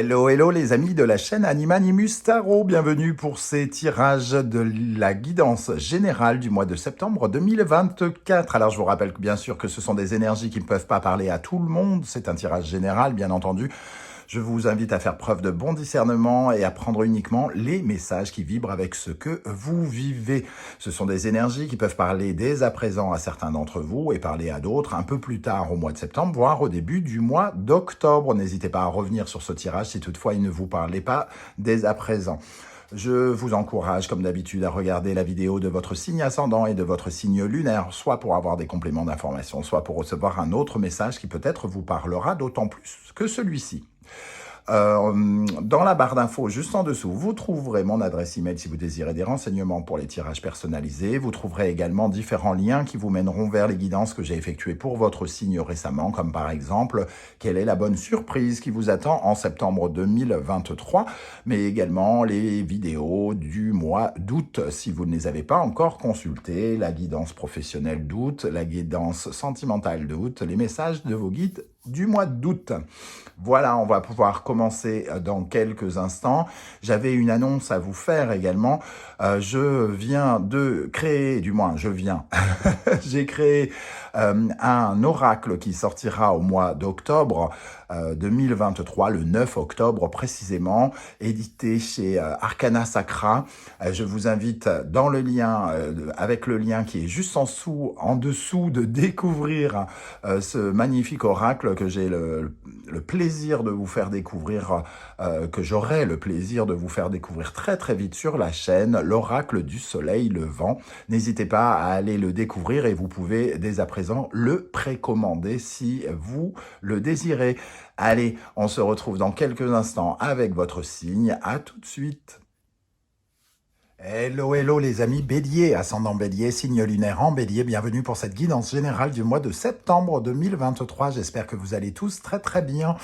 Hello, hello les amis de la chaîne Animanimus Tarot, bienvenue pour ces tirages de la guidance générale du mois de septembre 2024. Alors je vous rappelle que bien sûr que ce sont des énergies qui ne peuvent pas parler à tout le monde, c'est un tirage général bien entendu. Je vous invite à faire preuve de bon discernement et à prendre uniquement les messages qui vibrent avec ce que vous vivez. Ce sont des énergies qui peuvent parler dès à présent à certains d'entre vous et parler à d'autres un peu plus tard au mois de septembre, voire au début du mois d'octobre. N'hésitez pas à revenir sur ce tirage si toutefois il ne vous parlait pas dès à présent. Je vous encourage, comme d'habitude, à regarder la vidéo de votre signe ascendant et de votre signe lunaire, soit pour avoir des compléments d'information, soit pour recevoir un autre message qui peut-être vous parlera d'autant plus que celui-ci. Dans la barre d'infos, juste en dessous, vous trouverez mon adresse email si vous désirez des renseignements pour les tirages personnalisés. Vous trouverez également différents liens qui vous mèneront vers les guidances que j'ai effectuées pour votre signe récemment, comme par exemple, quelle est la bonne surprise qui vous attend en septembre 2023, mais également les vidéos du mois d'août, si vous ne les avez pas encore consultées, la guidance professionnelle d'août, la guidance sentimentale d'août, les messages de vos guides du mois d'août. Voilà, on va pouvoir commencer dans quelques instants. J'avais une annonce à vous faire également. Je viens de créer, j'ai créé un oracle qui sortira au mois d'octobre 2023, le 9 octobre précisément, édité chez Arcana Sacra. Je vous invite dans le lien, avec le lien qui est juste en dessous de découvrir ce magnifique oracle que j'ai le plaisir de vous faire découvrir, que j'aurai le plaisir de vous faire découvrir très très vite sur la chaîne, l'oracle du soleil levant. N'hésitez pas à aller le découvrir et vous pouvez dès à présent le précommander si vous le désirez. Allez, on se retrouve dans quelques instants avec votre signe. À tout de suite. Hello, hello les amis Bélier, ascendant Bélier, signe lunaire en Bélier. Bienvenue pour cette guidance générale du mois de septembre 2023. J'espère que vous allez tous très très bien.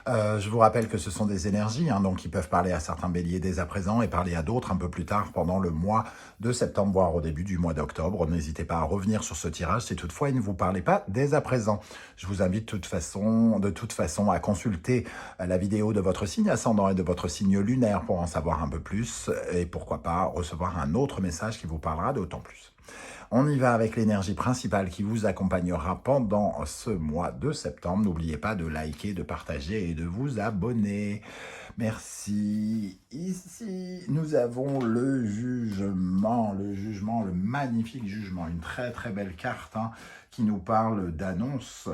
Je vous rappelle que ce sont des énergies, donc qui peuvent parler à certains béliers dès à présent et parler à d'autres un peu plus tard pendant le mois de septembre, voire au début du mois d'octobre. N'hésitez pas à revenir sur ce tirage si toutefois il ne vous parlait pas dès à présent. Je vous invite de toute façon à consulter la vidéo de votre signe ascendant et de votre signe lunaire pour en savoir un peu plus et pourquoi pas recevoir un autre message qui vous parlera d'autant plus. On y va avec l'énergie principale qui vous accompagnera pendant ce mois de septembre. N'oubliez pas de liker, de partager et de vous abonner. Merci. Ici, nous avons le jugement, le magnifique jugement, une très très belle carte qui nous parle d'annonce,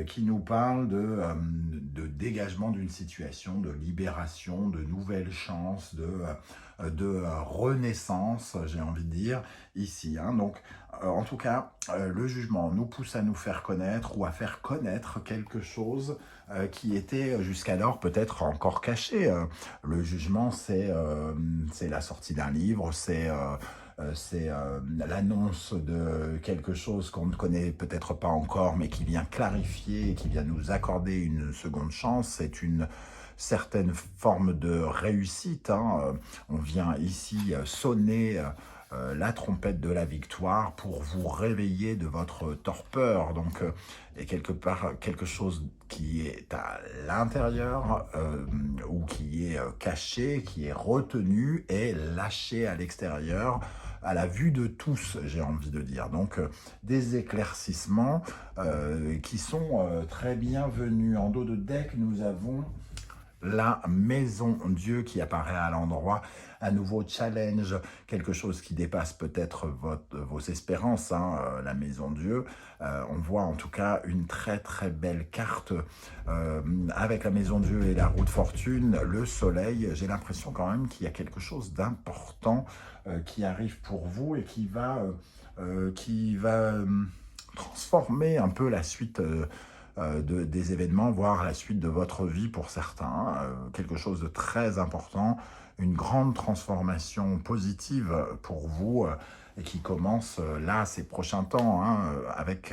qui nous parle de dégagement d'une situation, de libération, de nouvelles chances, de renaissance, j'ai envie de dire, ici. Donc, en tout cas, le jugement nous pousse à nous faire connaître ou à faire connaître quelque chose qui était jusqu'alors peut-être encore caché. Le jugement, c'est la sortie d'un livre, c'est l'annonce de quelque chose qu'on ne connaît peut-être pas encore, mais qui vient clarifier, qui vient nous accorder une seconde chance. C'est une certaine forme de réussite. On vient ici sonner la trompette de la victoire pour vous réveiller de votre torpeur. Donc, et quelque part, quelque chose qui est à l'intérieur ou qui est caché, qui est retenu et lâché à l'extérieur, à la vue de tous, j'ai envie de dire. Donc, des éclaircissements qui sont très bienvenus. En dos de deck, nous avons la maison Dieu qui apparaît à l'endroit, un nouveau challenge, quelque chose qui dépasse peut-être vos espérances, la maison Dieu. On voit en tout cas une très très belle carte avec la maison Dieu et la roue de fortune, le soleil. J'ai l'impression quand même qu'il y a quelque chose d'important qui arrive pour vous et qui va transformer un peu la suite des événements, voire la suite de votre vie pour certains. Quelque chose de très important, une grande transformation positive pour vous et qui commence là ces prochains temps avec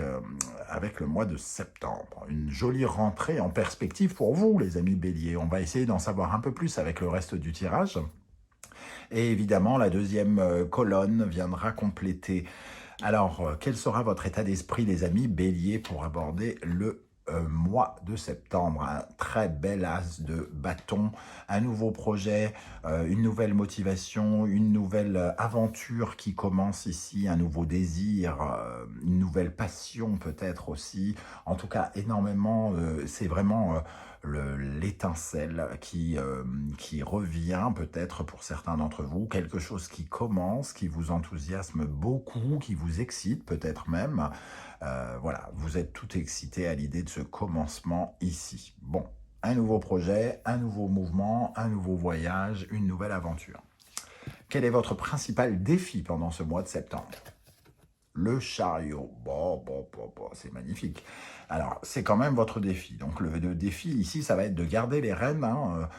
le mois de septembre. Une jolie rentrée en perspective pour vous les amis Bélier. On va essayer d'en savoir un peu plus avec le reste du tirage. Et évidemment, la deuxième colonne viendra compléter. Alors, quel sera votre état d'esprit, les amis Bélier, pour aborder le mois de septembre. Un très bel as de bâton, un nouveau projet, une nouvelle motivation, une nouvelle aventure qui commence ici, un nouveau désir, une nouvelle passion peut-être aussi. En tout cas, énormément, c'est vraiment l'étincelle qui revient peut-être pour certains d'entre vous, quelque chose qui commence, qui vous enthousiasme beaucoup, qui vous excite peut-être même. Voilà, vous êtes tout excité à l'idée de ce commencement ici. Bon, un nouveau projet, un nouveau mouvement, un nouveau voyage, une nouvelle aventure. Quel est votre principal défi pendant ce mois de septembre? Le chariot. Bon, c'est magnifique. Alors, c'est quand même votre défi. Donc, le défi ici, ça va être de garder les rênes, hein,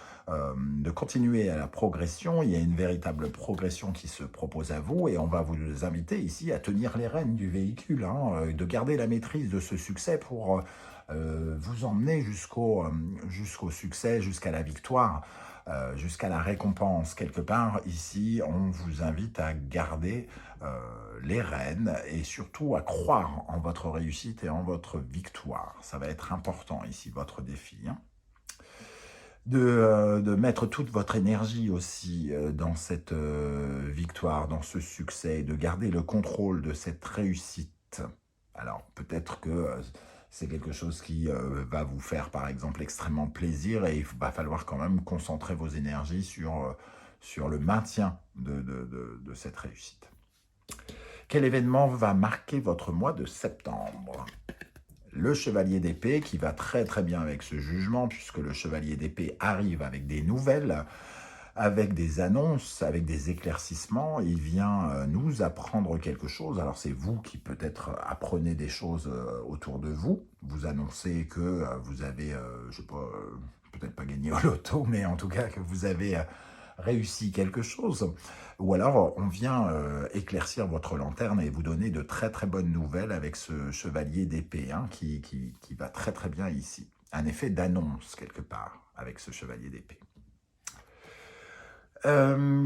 de continuer à la progression. Il y a une véritable progression qui se propose à vous et on va vous inviter ici à tenir les rênes du véhicule, hein, de garder la maîtrise de ce succès pour vous emmener jusqu'au succès, jusqu'à la victoire, jusqu'à la récompense. Quelque part, ici, on vous invite à garder les rênes et surtout à croire en votre réussite et en votre victoire. Ça va être important ici, votre défi. Hein. De mettre toute votre énergie aussi dans cette victoire, dans ce succès, de garder le contrôle de cette réussite. Alors, peut-être que c'est quelque chose qui va vous faire, par exemple, extrêmement plaisir et il va falloir quand même concentrer vos énergies sur le maintien de cette réussite. Quel événement va marquer votre mois de septembre? Le chevalier d'épée qui va très très bien avec ce jugement puisque le chevalier d'épée arrive avec des nouvelles, avec des annonces, avec des éclaircissements. Il vient nous apprendre quelque chose. Alors c'est vous qui peut-être apprenez des choses autour de vous. Vous annoncez que vous avez, je sais pas, peut-être pas gagné au loto, mais en tout cas que vous avez réussi quelque chose. Ou alors on vient éclaircir votre lanterne et vous donner de très très bonnes nouvelles avec ce chevalier d'épée hein, qui va très très bien ici. Un effet d'annonce quelque part avec ce chevalier d'épée.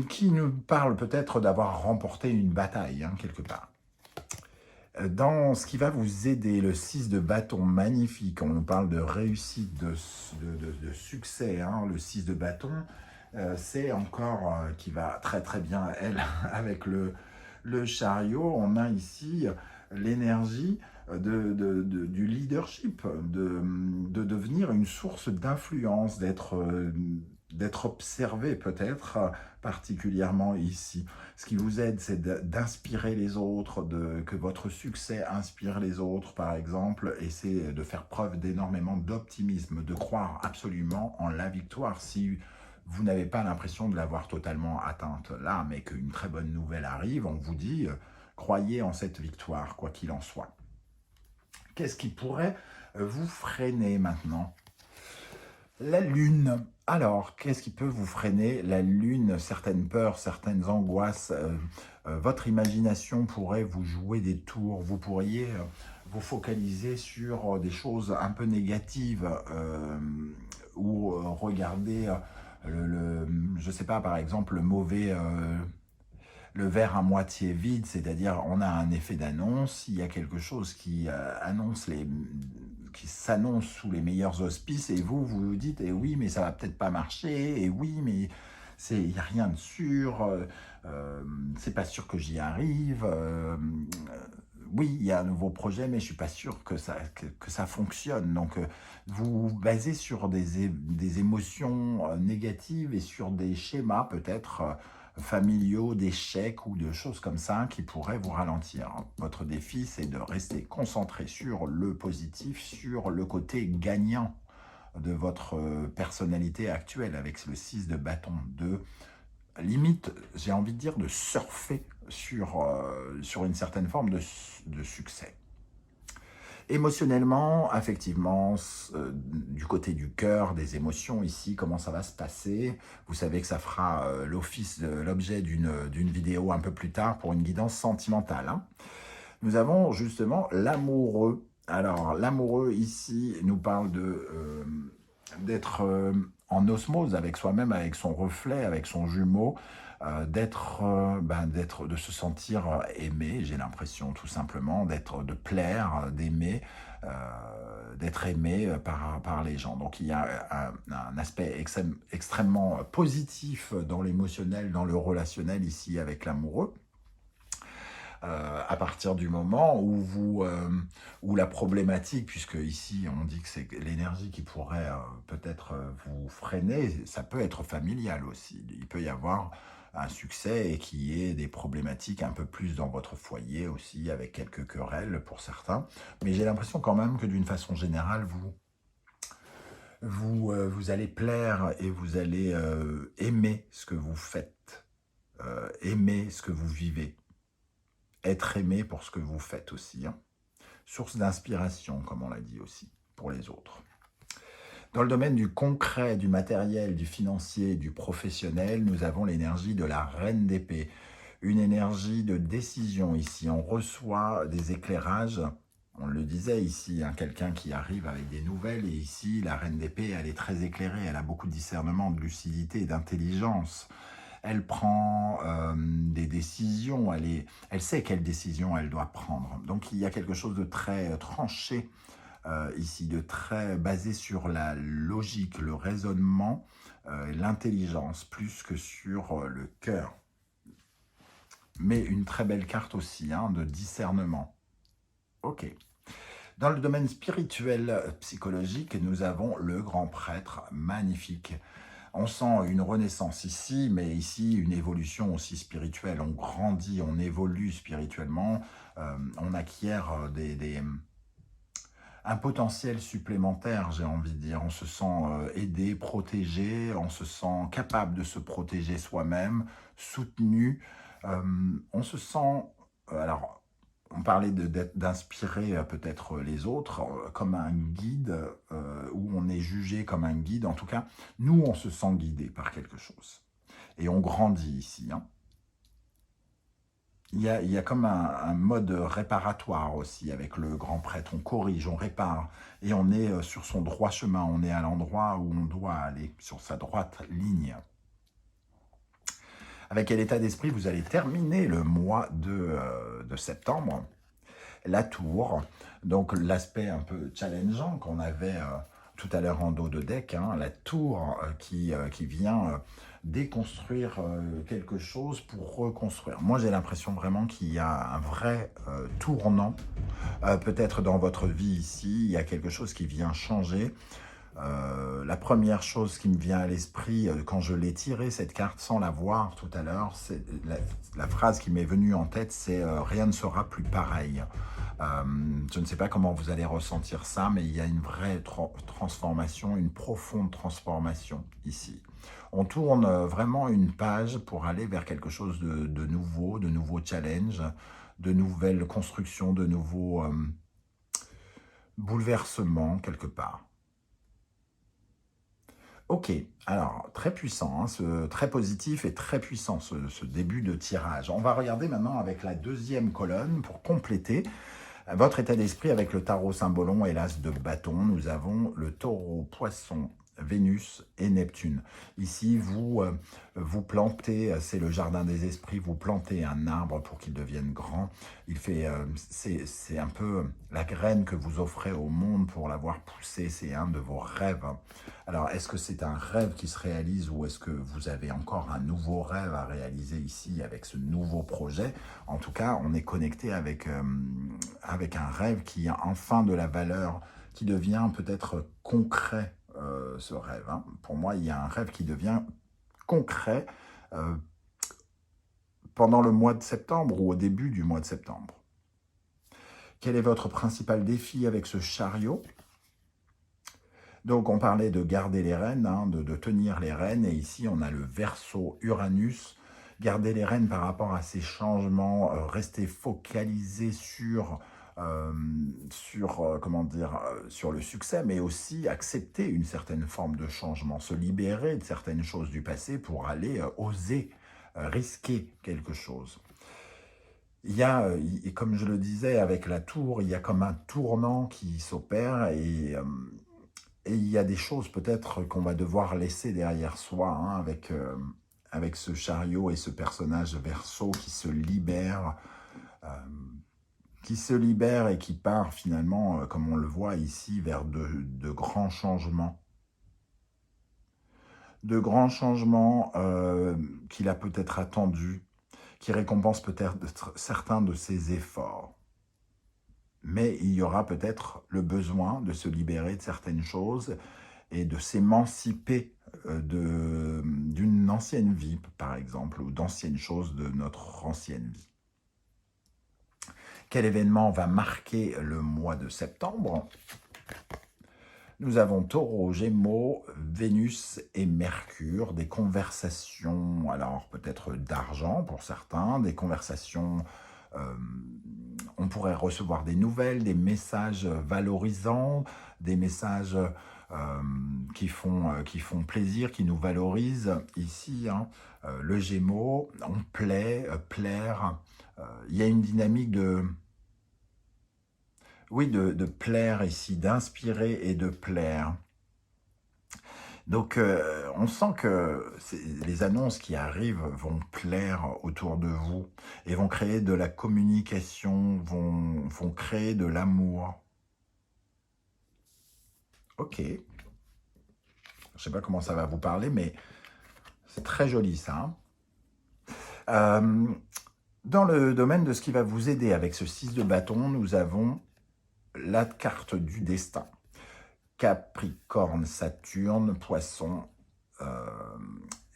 Qui nous parle peut-être d'avoir remporté une bataille, hein, quelque part. Dans ce qui va vous aider, le 6 de bâton, magnifique, on nous parle de réussite, de succès, hein, le 6 de bâton, c'est encore qui va très très bien, elle, avec le chariot. On a ici l'énergie du leadership, de devenir une source d'influence, d'être observé peut-être particulièrement ici. Ce qui vous aide, c'est d'inspirer les autres, que votre succès inspire les autres, par exemple, et c'est de faire preuve d'énormément d'optimisme, de croire absolument en la victoire. Si vous n'avez pas l'impression de l'avoir totalement atteinte là, mais qu'une très bonne nouvelle arrive, on vous dit, croyez en cette victoire, quoi qu'il en soit. Qu'est-ce qui pourrait vous freiner maintenant? La lune. Alors, qu'est-ce qui peut vous freiner? La lune, certaines peurs, certaines angoisses. Votre imagination pourrait vous jouer des tours. Vous pourriez vous focaliser sur des choses un peu négatives ou regarder, je sais pas, par exemple, le verre à moitié vide, c'est-à-dire on a un effet d'annonce, il y a quelque chose qui qui s'annonce sous les meilleurs auspices, et vous vous dites, eh oui, mais ça va peut-être pas marcher, et oui, mais il n'y a rien de sûr, c'est pas sûr que j'y arrive, oui, il y a un nouveau projet, mais je suis pas sûr que ça fonctionne. Donc, vous vous basez sur des émotions négatives et sur des schémas peut-être familiaux, d'échecs ou de choses comme ça qui pourraient vous ralentir. Votre défi, c'est de rester concentré sur le positif, sur le côté gagnant de votre personnalité actuelle avec le 6 de bâton, de limite, j'ai envie de dire, de surfer sur une certaine forme de succès. Émotionnellement, affectivement, du côté du cœur, des émotions ici, comment ça va se passer? Vous savez que ça fera l'objet d'une vidéo un peu plus tard pour une guidance sentimentale. Hein. Nous avons justement l'amoureux. Alors, l'amoureux ici nous parle d'être en osmose avec soi-même, avec son reflet, avec son jumeau, de se sentir aimé, j'ai l'impression tout simplement, de plaire, d'aimer, d'être aimé par les gens. Donc il y a un aspect extrêmement positif dans l'émotionnel, dans le relationnel ici avec l'amoureux. À partir du moment où la problématique, puisque ici on dit que c'est l'énergie qui pourrait peut-être vous freiner, ça peut être familial aussi. Il peut y avoir un succès et qu'il y ait des problématiques un peu plus dans votre foyer aussi, avec quelques querelles pour certains. Mais j'ai l'impression quand même que d'une façon générale, vous allez plaire et vous allez aimer ce que vous faites, aimer ce que vous vivez. Être aimé pour ce que vous faites aussi. Hein. Source d'inspiration, comme on l'a dit aussi, pour les autres. Dans le domaine du concret, du matériel, du financier, du professionnel, nous avons l'énergie de la reine d'épée. Une énergie de décision ici. On reçoit des éclairages. On le disait ici, hein, quelqu'un qui arrive avec des nouvelles. Et ici, la reine d'épée, elle est très éclairée. Elle a beaucoup de discernement, de lucidité, d'intelligence. Elle prend des décisions, elle sait quelle décision elle doit prendre. Donc il y a quelque chose de très tranché ici, de très basé sur la logique, le raisonnement, l'intelligence, plus que sur le cœur. Mais une très belle carte aussi, hein, de discernement. Ok. Dans le domaine spirituel, psychologique, nous avons le grand prêtre, magnifique. On sent une renaissance ici, mais ici une évolution aussi spirituelle. On grandit, on évolue spirituellement, on acquiert un potentiel supplémentaire, j'ai envie de dire. On se sent aidé, protégé, on se sent capable de se protéger soi-même, soutenu. On se sent... alors, on parlait d'inspirer peut-être les autres comme un guide, où on est jugé comme un guide. En tout cas, nous, on se sent guidé par quelque chose. Et on grandit ici. Hein. Il y a comme un mode réparatoire aussi avec le grand prêtre. On corrige, on répare. Et on est sur son droit chemin. On est à l'endroit où on doit aller, sur sa droite ligne. Avec quel état d'esprit vous allez terminer le mois de septembre? La tour, donc l'aspect un peu challengeant qu'on avait tout à l'heure en dos de deck, hein, la tour qui vient déconstruire quelque chose pour reconstruire. Moi, j'ai l'impression vraiment qu'il y a un vrai tournant, peut-être dans votre vie ici, il y a quelque chose qui vient changer. La première chose qui me vient à l'esprit quand je l'ai tiré cette carte sans la voir tout à l'heure, c'est la phrase qui m'est venue en tête, c'est rien ne sera plus pareil. Je ne sais pas comment vous allez ressentir ça, mais il y a une vraie transformation, une profonde transformation ici. On tourne vraiment une page pour aller vers quelque chose de nouveaux challenges, de nouvelles constructions, de nouveaux bouleversements quelque part. Ok, alors très puissant, hein, très positif et très puissant ce début de tirage. On va regarder maintenant avec la deuxième colonne pour compléter votre état d'esprit avec le tarot symbolon et l'as de bâton. Nous avons le taureau, poisson, Vénus et Neptune. Ici, vous plantez, c'est le jardin des esprits, vous plantez un arbre pour qu'il devienne grand. C'est un peu la graine que vous offrez au monde pour l'avoir poussé, c'est un de vos rêves. Alors, est-ce que c'est un rêve qui se réalise ou est-ce que vous avez encore un nouveau rêve à réaliser ici avec ce nouveau projet? En tout cas, on est connecté avec un rêve qui a enfin de la valeur, qui devient peut-être concret. Ce rêve. Hein. Pour moi, il y a un rêve qui devient concret pendant le mois de septembre ou au début du mois de septembre. Quel est votre principal défi avec ce chariot? Donc, on parlait de garder les rênes, hein, de tenir les rênes. Et ici, on a le Verseau Uranus. Garder les rênes par rapport à ces changements, rester focalisé sur sur le succès, mais aussi accepter une certaine forme de changement, se libérer de certaines choses du passé pour aller oser risquer quelque chose. Il y a, et comme je le disais avec la tour, il y a comme un tournant qui s'opère et il y a des choses peut-être qu'on va devoir laisser derrière soi, hein, avec ce chariot et ce personnage Verseau qui se libère qui se libère et qui part finalement, comme on le voit ici, vers de grands changements. De grands changements qu'il a peut-être attendus, qui récompensent peut-être certains de ses efforts. Mais il y aura peut-être le besoin de se libérer de certaines choses et de s'émanciper d'une ancienne vie, par exemple, ou d'anciennes choses de notre ancienne vie. Quel événement va marquer le mois de septembre? Nous avons Taureau, Gémeaux, Vénus et Mercure, des conversations, alors peut-être d'argent pour certains, des conversations, on pourrait recevoir des nouvelles, des messages valorisants, des messages qui font plaisir, qui nous valorisent. Ici, hein, le Gémeaux, on plaît, plaire, il y a une dynamique de... Oui, de plaire ici, d'inspirer et de plaire. Donc, on sent que les annonces qui arrivent vont plaire autour de vous et vont créer de la communication, vont créer de l'amour. Ok. Je ne sais pas comment ça va vous parler, mais c'est très joli ça. Dans le domaine de ce qui va vous aider avec ce 6 de bâton, nous avons la carte du destin. Capricorne, Saturne, Poisson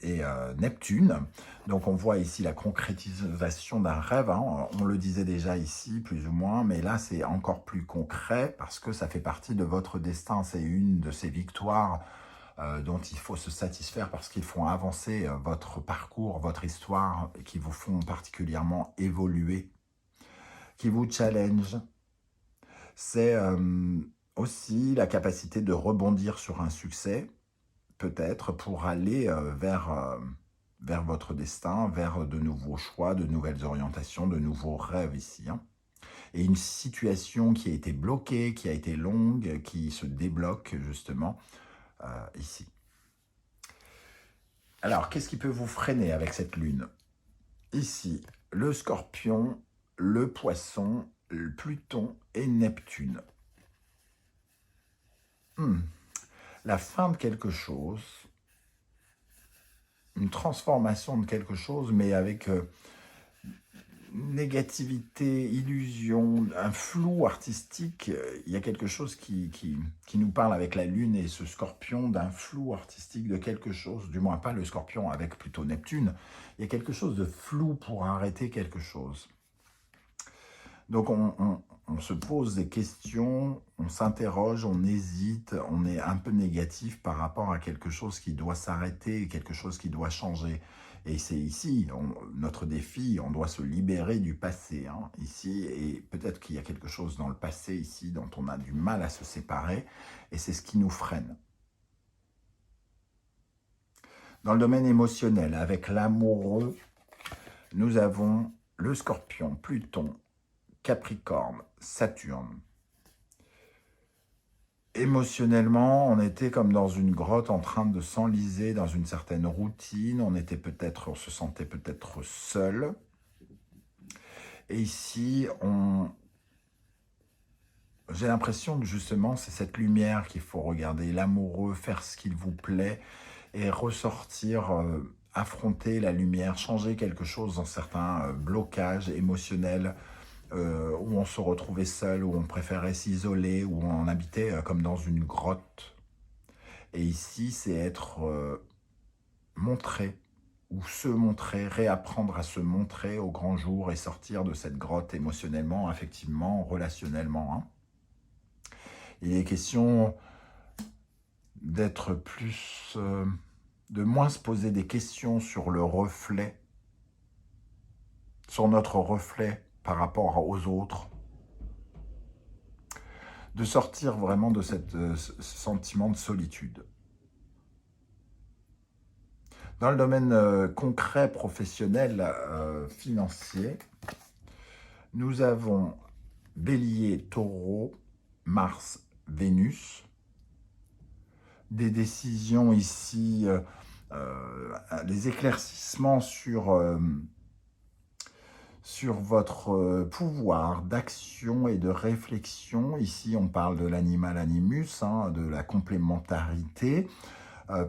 et Neptune. Donc on voit ici la concrétisation d'un rêve, hein. On le disait déjà ici plus ou moins, mais là c'est encore plus concret parce que ça fait partie de votre destin. C'est une de ces victoires dont il faut se satisfaire parce qu'ils font avancer votre parcours, votre histoire, qui vous font particulièrement évoluer, qui vous challenge. C'est aussi la capacité de rebondir sur un succès, peut-être, pour aller vers votre destin, vers de nouveaux choix, de nouvelles orientations, de nouveaux rêves ici. Hein. Et une situation qui a été bloquée, qui a été longue, qui se débloque justement ici. Alors, qu'est-ce qui peut vous freiner avec cette lune? Ici, le Scorpion, le Poisson, le Pluton et Neptune. La fin de quelque chose, une transformation de quelque chose, mais avec négativité, illusion, un flou artistique. Il y a quelque chose qui nous parle avec la Lune et ce Scorpion d'un flou artistique de quelque chose, du moins pas le Scorpion avec plutôt Neptune. Il y a quelque chose de flou pour arrêter quelque chose. Donc on se pose des questions, on s'interroge, on hésite, on est un peu négatif par rapport à quelque chose qui doit s'arrêter, quelque chose qui doit changer. Et c'est ici, notre défi, on doit se libérer du passé, hein, ici, et peut-être qu'il y a quelque chose dans le passé ici dont on a du mal à se séparer, et c'est ce qui nous freine. Dans le domaine émotionnel, avec l'amoureux, nous avons le Scorpion, Pluton, Capricorne, Saturne. Émotionnellement, on était comme dans une grotte en train de s'enliser dans une certaine routine. On se sentait peut-être seul. Et ici, j'ai l'impression que justement, c'est cette lumière qu'il faut regarder. L'amoureux, faire ce qu'il vous plaît et ressortir, affronter la lumière, changer quelque chose dans certains blocages émotionnels, où on se retrouvait seul, où on préférait s'isoler, où on habitait comme dans une grotte. Et ici, c'est être montré, ou se montrer, réapprendre à se montrer au grand jour et sortir de cette grotte émotionnellement, affectivement, relationnellement. Hein. Il est question d'être plus... de moins se poser des questions sur le reflet, sur notre reflet par rapport aux autres, de sortir vraiment de ce sentiment de solitude. Dans le domaine concret, professionnel, financier, nous avons Bélier, Taureau, Mars, Vénus. Des décisions ici, des éclaircissements sur votre pouvoir d'action et de réflexion. Ici, on parle de l'animal animus, hein, de la complémentarité,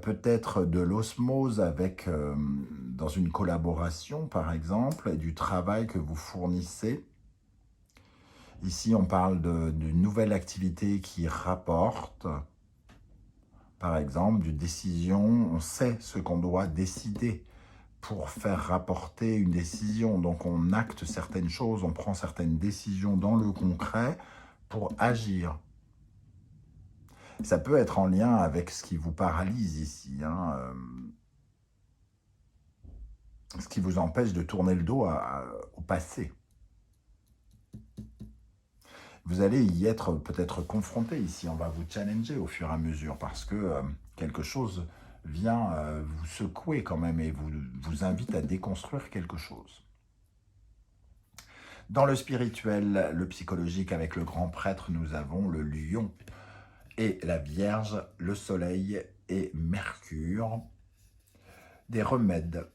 peut-être de l'osmose avec, dans une collaboration par exemple, et du travail que vous fournissez. Ici, on parle d'une nouvelle activité qui rapporte, par exemple, d'une décision, on sait ce qu'on doit décider pour faire rapporter une décision. Donc on acte certaines choses, on prend certaines décisions dans le concret pour agir. Ça peut être en lien avec ce qui vous paralyse ici, hein, ce qui vous empêche de tourner le dos au passé. Vous allez y être peut-être confronté ici, on va vous challenger au fur et à mesure parce que quelque chose vient vous secouer quand même et vous invite à déconstruire quelque chose. Dans le spirituel, le psychologique, avec le grand prêtre, nous avons le lion et la Vierge, le soleil et Mercure. Des remèdes.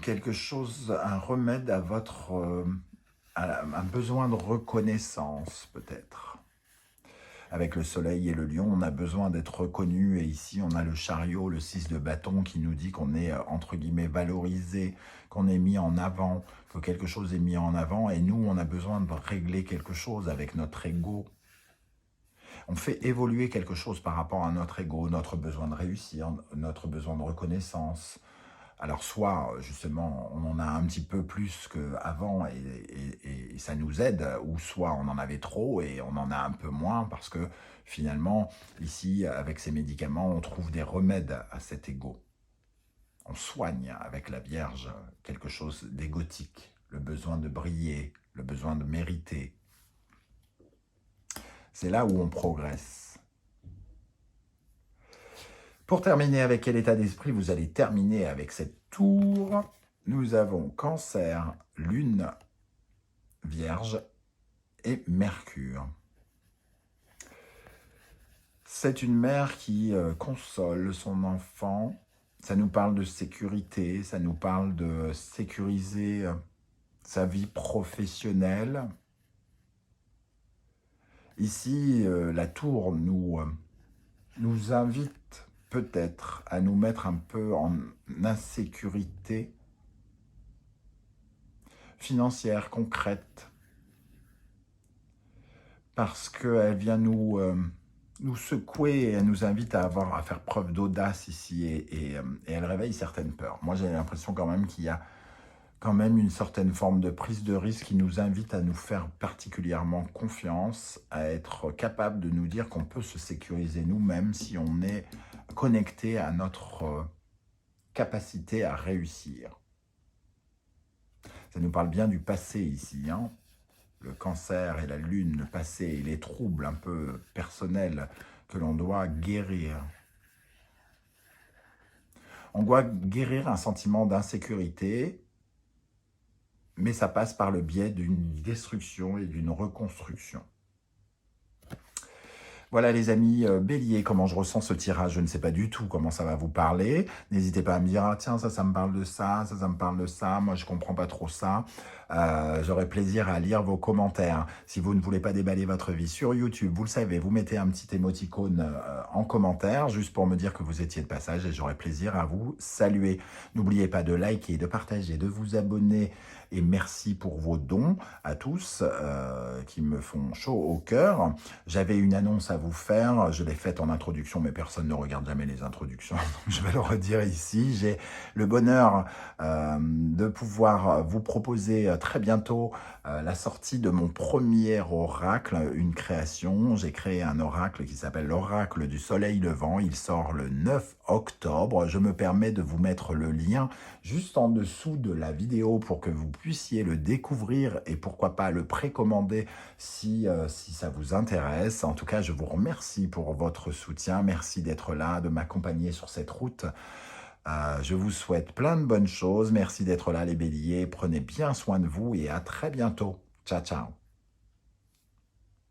Quelque chose, un remède à votre... un besoin de reconnaissance peut-être. Avec le soleil et le lion, on a besoin d'être reconnu. Et ici, on a le chariot, le 6 de bâton, qui nous dit qu'on est, entre guillemets, valorisé, qu'on est mis en avant, que quelque chose est mis en avant. Et nous, on a besoin de régler quelque chose avec notre ego. On fait évoluer quelque chose par rapport à notre ego, notre besoin de réussir, notre besoin de reconnaissance. Alors soit, justement, on en a un petit peu plus qu'avant et ça nous aide, ou soit on en avait trop et on en a un peu moins parce que finalement, ici, avec ces médicaments, on trouve des remèdes à cet ego. On soigne avec la Vierge quelque chose d'égotique, le besoin de briller, le besoin de mériter. C'est là où on progresse. Pour terminer, avec quel état d'esprit vous allez terminer avec cette tour? Nous avons Cancer, Lune, Vierge et Mercure. C'est une mère qui console son enfant. Ça nous parle de sécurité, ça nous parle de sécuriser sa vie professionnelle. Ici, la tour nous invite peut-être à nous mettre un peu en insécurité financière, concrète, parce qu'elle vient nous secouer et elle nous invite à faire preuve d'audace ici et elle réveille certaines peurs. Moi, j'ai l'impression quand même qu'il y a quand même une certaine forme de prise de risque qui nous invite à nous faire particulièrement confiance, à être capable de nous dire qu'on peut se sécuriser nous-mêmes si on est connecté à notre capacité à réussir. Ça nous parle bien du passé ici, hein. Le cancer et la lune, le passé et les troubles un peu personnels que l'on doit guérir. On doit guérir un sentiment d'insécurité, mais ça passe par le biais d'une destruction et d'une reconstruction. Voilà les amis, Bélier, comment je ressens ce tirage, je ne sais pas du tout comment ça va vous parler. N'hésitez pas à me dire, ah, tiens, ça me parle de ça, ça me parle de ça, moi je comprends pas trop ça. J'aurai plaisir à lire vos commentaires. Si vous ne voulez pas déballer votre vie sur YouTube, vous le savez, vous mettez un petit émoticône en commentaire, juste pour me dire que vous étiez de passage et j'aurai plaisir à vous saluer. N'oubliez pas de liker, de partager, de vous abonner et merci pour vos dons à tous qui me font chaud au cœur. J'avais une annonce à vous faire, je l'ai faite en introduction, mais personne ne regarde jamais les introductions, donc je vais le redire ici. J'ai le bonheur de pouvoir vous proposer très bientôt la sortie de mon premier oracle, une création. J'ai créé un oracle qui s'appelle l'oracle du soleil levant. Il sort le 9 octobre. Je me permets de vous mettre le lien juste en dessous de la vidéo pour que vous puissiez le découvrir et pourquoi pas le précommander si ça vous intéresse. En tout cas, je vous remercie pour votre soutien. Merci d'être là, de m'accompagner sur cette route. Je vous souhaite plein de bonnes choses. Merci d'être là les béliers. Prenez bien soin de vous et à très bientôt. Ciao, ciao.